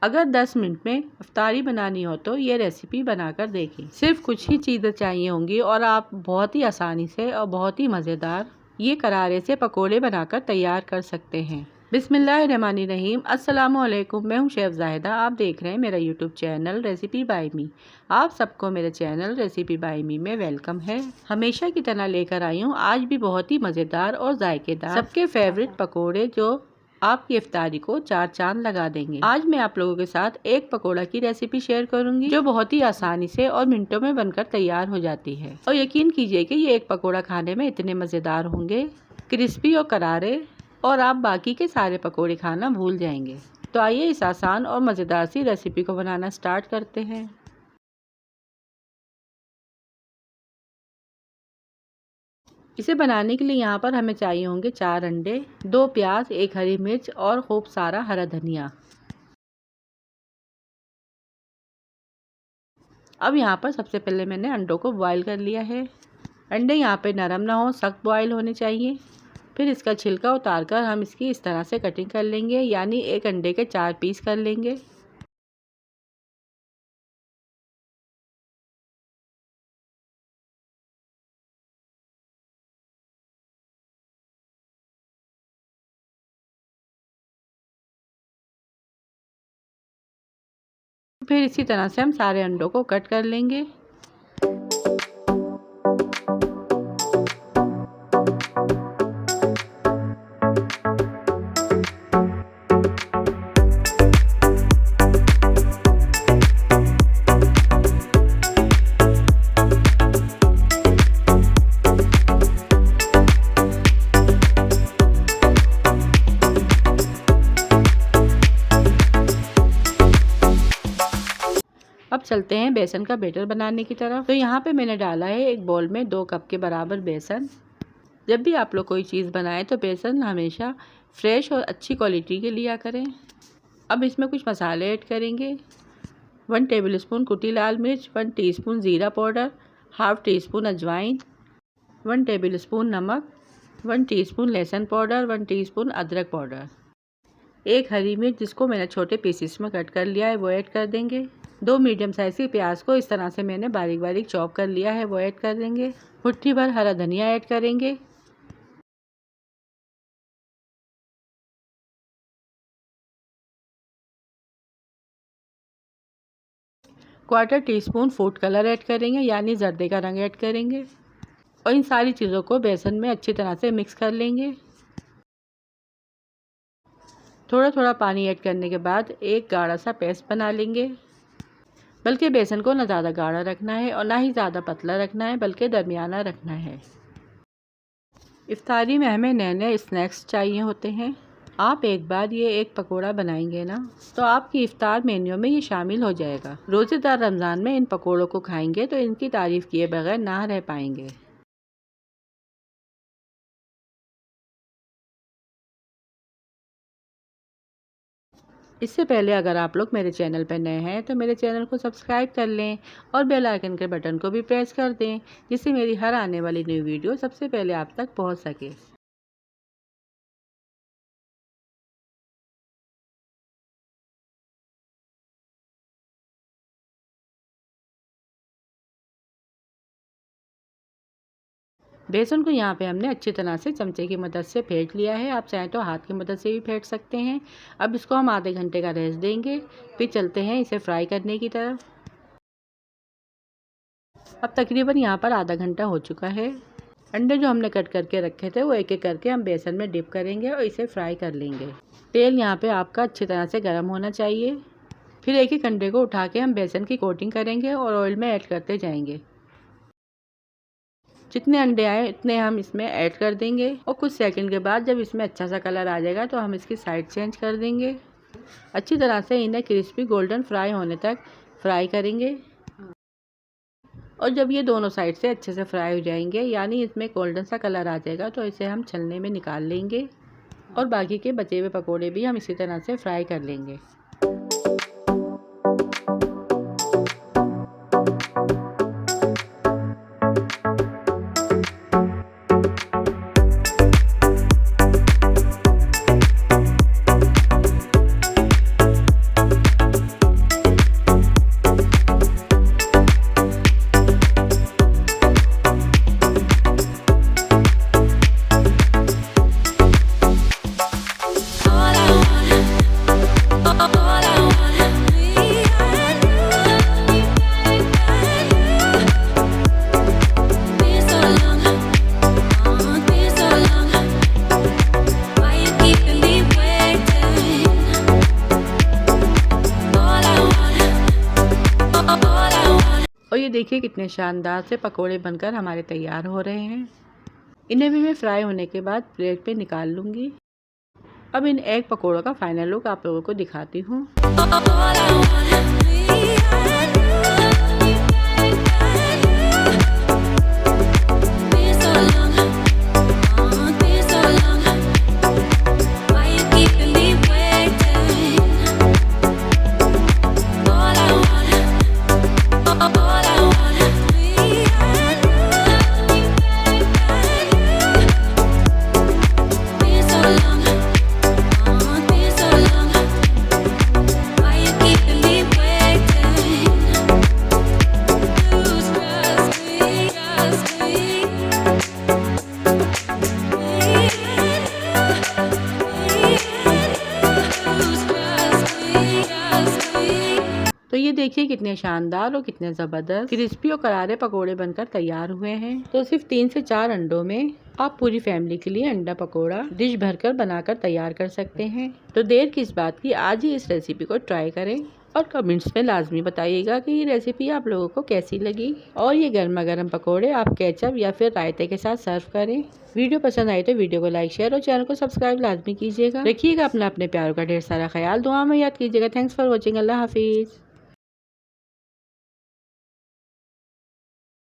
अगर 10 मिनट में इफ्तारी बनानी हो तो ये रेसिपी बनाकर देखें। सिर्फ कुछ ही चीज़ें चाहिए होंगी और आप बहुत ही आसानी से और बहुत ही मज़ेदार ये करारे से पकोड़े बनाकर तैयार कर सकते हैं। बिस्मिल्लाहिर्रहमानिर्रहीम। अस्सलामुअलैकुम। मैं हूं शेफ़ ज़ाहिदा। आप देख रहे हैं मेरा यूट्यूब चैनल रेसिपी बाय मी। आप सबको मेरे चैनल रेसिपी बाय मी में वेलकम है। हमेशा की तरह लेकर आई हूँ आज भी बहुत ही मज़ेदार और जायकेदार सबके फेवरेट पकोड़े जो आपकी इफ्तारी को चार चांद लगा देंगे। आज मैं आप लोगों के साथ एक पकोड़ा की रेसिपी शेयर करूंगी जो बहुत ही आसानी से और मिनटों में बनकर तैयार हो जाती है। और यकीन कीजिए कि ये एक पकोड़ा खाने में इतने मज़ेदार होंगे, क्रिस्पी और करारे, और आप बाकी के सारे पकोड़े खाना भूल जाएंगे। तो आइए इस आसान और मज़ेदार सी रेसिपी को बनाना स्टार्ट करते हैं। इसे बनाने के लिए यहाँ पर हमें चाहिए होंगे 4 अंडे, 2 प्याज, 1 हरी मिर्च और खूब सारा हरा धनिया। अब यहाँ पर सबसे पहले मैंने अंडों को बॉईल कर लिया है। अंडे यहाँ पे नरम ना हो, सख्त बॉईल होने चाहिए। फिर इसका छिलका उतारकर हम इसकी इस तरह से कटिंग कर लेंगे, यानी एक अंडे के 4 पीस कर लेंगे। फिर इसी तरह से हम सारे अंडों को कट कर लेंगे। अब चलते हैं बेसन का बैटर बनाने की तरफ। तो यहाँ पे मैंने डाला है एक बाउल में 2 कप के बराबर बेसन। जब भी आप लोग कोई चीज़ बनाएं तो बेसन हमेशा फ्रेश और अच्छी क्वालिटी के लिया करें। अब इसमें कुछ मसाले ऐड करेंगे। 1 टेबलस्पून कुटी लाल मिर्च, 1 टीस्पून ज़ीरा पाउडर, हाफ़ टी स्पून अजवाइन, 1 टेबलस्पून नमक, 1 टीस्पून लहसुन पाउडर, 1 टीस्पून अदरक पाउडर, 1 हरी मिर्च जिसको मैंने छोटे पीसेस में कट कर लिया है वो ऐड कर देंगे। 2 मीडियम साइज़ के प्याज को इस तरह से मैंने बारीक बारीक चॉप कर लिया है वो ऐड कर देंगे। मुट्ठी भर हरा धनिया ऐड करेंगे। Quarter teaspoon food colour add करेंगे, यानी जर्दे का रंग ऐड करेंगे। और इन सारी चीज़ों को बेसन में अच्छी तरह से मिक्स कर लेंगे। थोड़ा थोड़ा पानी ऐड करने के बाद एक गाढ़ा सा पेस्ट बना लेंगे। बल्कि बेसन को ना ज़्यादा गाढ़ा रखना है और ना ही ज़्यादा पतला रखना है, बल्कि दरमियाना रखना है। इफ्तारी में हमें नए नए स्नैक्स चाहिए होते हैं। आप एक बार ये एक पकोड़ा बनाएंगे ना तो आपकी इफ्तार मेन्यू में ये शामिल हो जाएगा। रोज़ेदार रमज़ान में इन पकोड़ों को खाएंगे तो इनकी तारीफ़ किए बगैर ना रह पाएंगे। इससे पहले अगर आप लोग मेरे चैनल पर नए हैं तो मेरे चैनल को सब्सक्राइब कर लें और बेल आइकन के बटन को भी प्रेस कर दें, जिससे मेरी हर आने वाली न्यू वीडियो सबसे पहले आप तक पहुंच सके। बेसन को यहाँ पे हमने अच्छी तरह से चमचे की मदद से फेंट लिया है। आप चाहें तो हाथ की मदद से भी फेंट सकते हैं। अब इसको हम आधे घंटे का रेस्ट देंगे, फिर चलते हैं इसे फ्राई करने की तरफ। अब तकरीबन यहाँ पर आधा घंटा हो चुका है। अंडे जो हमने कट करके रखे थे वो एक एक करके हम बेसन में डिप करेंगे और इसे फ्राई कर लेंगे। तेल यहाँ पे आपका अच्छी तरह से गर्म होना चाहिए। फिर एक एक अंडे को उठा के हम बेसन की कोटिंग करेंगे और ऑयल में ऐड करते जाएंगे। जितने अंडे आए उतने हम इसमें ऐड कर देंगे और कुछ सेकंड के बाद जब इसमें अच्छा सा कलर आ जाएगा तो हम इसकी साइड चेंज कर देंगे। अच्छी तरह से इन्हें क्रिस्पी गोल्डन फ्राई होने तक फ्राई करेंगे। और जब ये दोनों साइड से अच्छे से फ्राई हो जाएंगे, यानी इसमें गोल्डन सा कलर आ जाएगा, तो इसे हम छलने में निकाल लेंगे और बाकी के बचे हुए पकोड़े भी हम इसी तरह से फ्राई कर लेंगे। और ये देखिए कितने शानदार से पकोड़े बनकर हमारे तैयार हो रहे हैं। इन्हें भी मैं फ्राई होने के बाद प्लेट पे निकाल लूँगी। अब इन एग पकोड़ों का फाइनल लुक आप लोगों को दिखाती हूँ। तो ये देखिए कितने शानदार और कितने ज़बरदस्त क्रिस्पी और करारे पकोड़े बनकर तैयार हुए हैं। तो सिर्फ 3 से 4 अंडों में आप पूरी फैमिली के लिए अंडा पकोड़ा डिश भरकर बनाकर तैयार कर सकते हैं। तो देर किस बात की, आज ही इस रेसिपी को ट्राई करें और कमेंट्स में लाजमी बताइएगा कि ये रेसिपी आप लोगों को कैसी लगी। और ये गर्मा गर्म पकोड़े आप केचप या फिर रायते के साथ सर्व करें। वीडियो पसंद आई तो वीडियो को लाइक, शेयर और चैनल को सब्सक्राइब लाजमी कीजिएगा। रखिएगा अपने प्यारों का ढेर सारा ख्याल, दुआ में याद कीजिएगा। Thanks for watching. अल्लाह हाफिज़।